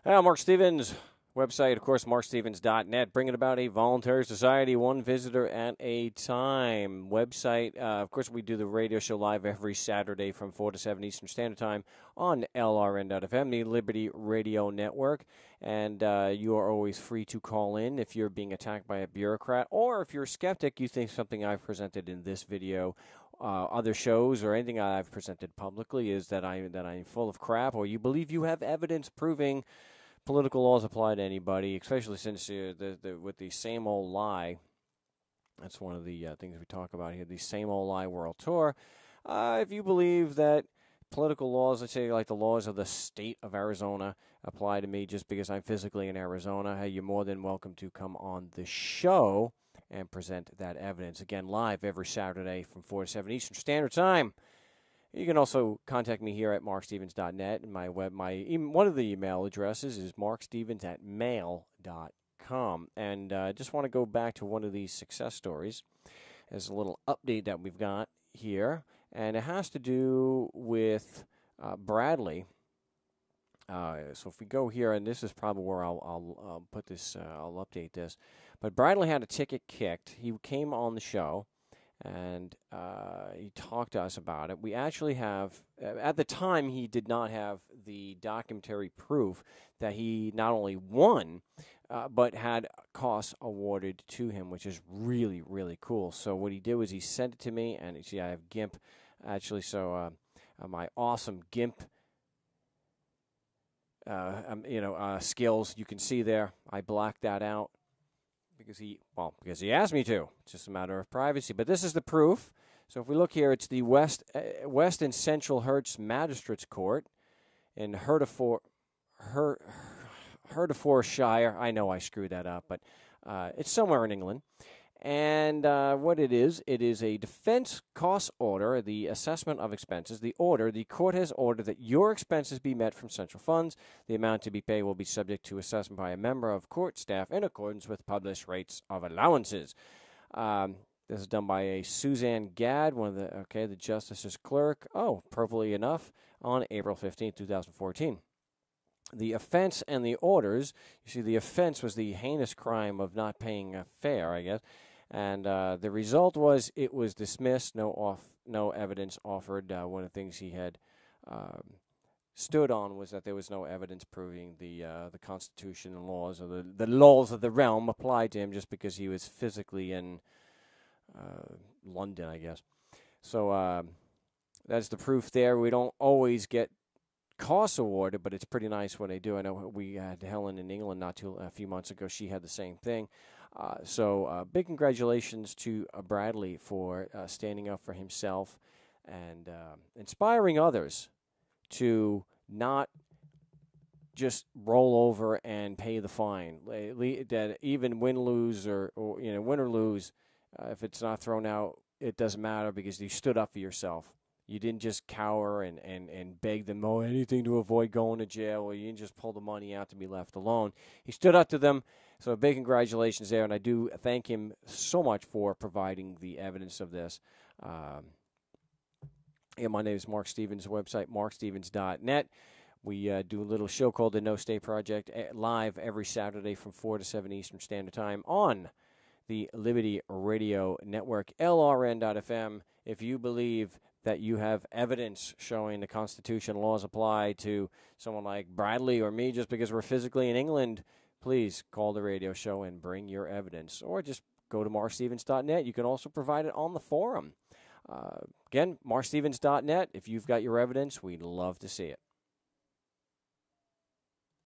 Marc Stevens, website, of course, markstevens.net, bringing about a voluntary society, one visitor at a time. Website, of course, we do the radio show live every Saturday from 4 to 7 Eastern Standard Time on LRN.FM, the Liberty Radio Network. And you are always free to call in if you're being attacked by a bureaucrat, or if you're a skeptic, you think something I've presented in this video, other shows, or anything I've presented publicly is that I'm full of crap, or you believe you have evidence proving political laws apply to anybody, especially since with the same old lie. That's one of the things we talk about here, the same old lie world tour. If you believe that political laws, let's say like the laws of the state of Arizona, apply to me just because I'm physically in Arizona, hey, you're more than welcome to come on the show and present that evidence. Again, live every Saturday from 4 to 7 Eastern Standard Time. You can also contact me here at markstevens.net, and one of the email addresses is markstevens@mail.com. And I just want to go back to one of these success stories as a little update that we've got here, and it has to do with Bradley. So if we go here, and this is probably where I'll put this, I'll update this. But Bradley had a ticket kicked. He came on the show, and he talked to us about it. We actually have, at the time, he did not have the documentary proof that he not only won, but had costs awarded to him, which is really, really cool. So what he did was he sent it to me, and you see I have GIMP, actually, so my awesome GIMP skills, you can see there. I blacked that out because he asked me to. It's just a matter of privacy. But this is the proof. So if we look here, it's the West and Central Hertz Magistrates Court in Hertfordshire. I know I screwed that up, but it's somewhere in England. And what it is a defense cost order, the assessment of expenses. The court has ordered that your expenses be met from central funds. The amount to be paid will be subject to assessment by a member of court staff in accordance with published rates of allowances. This is done by a Suzanne Gadd, one of the justice's clerk. Oh, appropriately enough, on April 15, 2014. The offense and the orders, you see, the offense was the heinous crime of not paying a fare, I guess. And the result was it was dismissed, no evidence offered. One of the things he had stood on was that there was no evidence proving the Constitution and laws, or the laws of the realm applied to him just because he was physically in London, I guess. So that's the proof there. We don't always get costs awarded, but it's pretty nice when they do. I know we had Helen in England a few months ago. She had the same thing. So big congratulations to Bradley for standing up for himself and inspiring others to not just roll over and pay the fine. That even win, lose, or win or lose, if it's not thrown out, it doesn't matter because you stood up for yourself. You didn't just cower and beg them, anything to avoid going to jail, or you didn't just pull the money out to be left alone. He stood up to them, so big congratulations there, and I do thank him so much for providing the evidence of this. My name is Marc Stevens, website markstevens.net. We do a little show called the No State Project, live every Saturday from 4 to 7 Eastern Standard Time on the Liberty Radio Network, LRN.FM. If you believe that you have evidence showing the Constitution laws apply to someone like Bradley or me just because we're physically in England, please call the radio show and bring your evidence. Or just go to markstevens.net. You can also provide it on the forum. Again, markstevens.net. If you've got your evidence, we'd love to see it.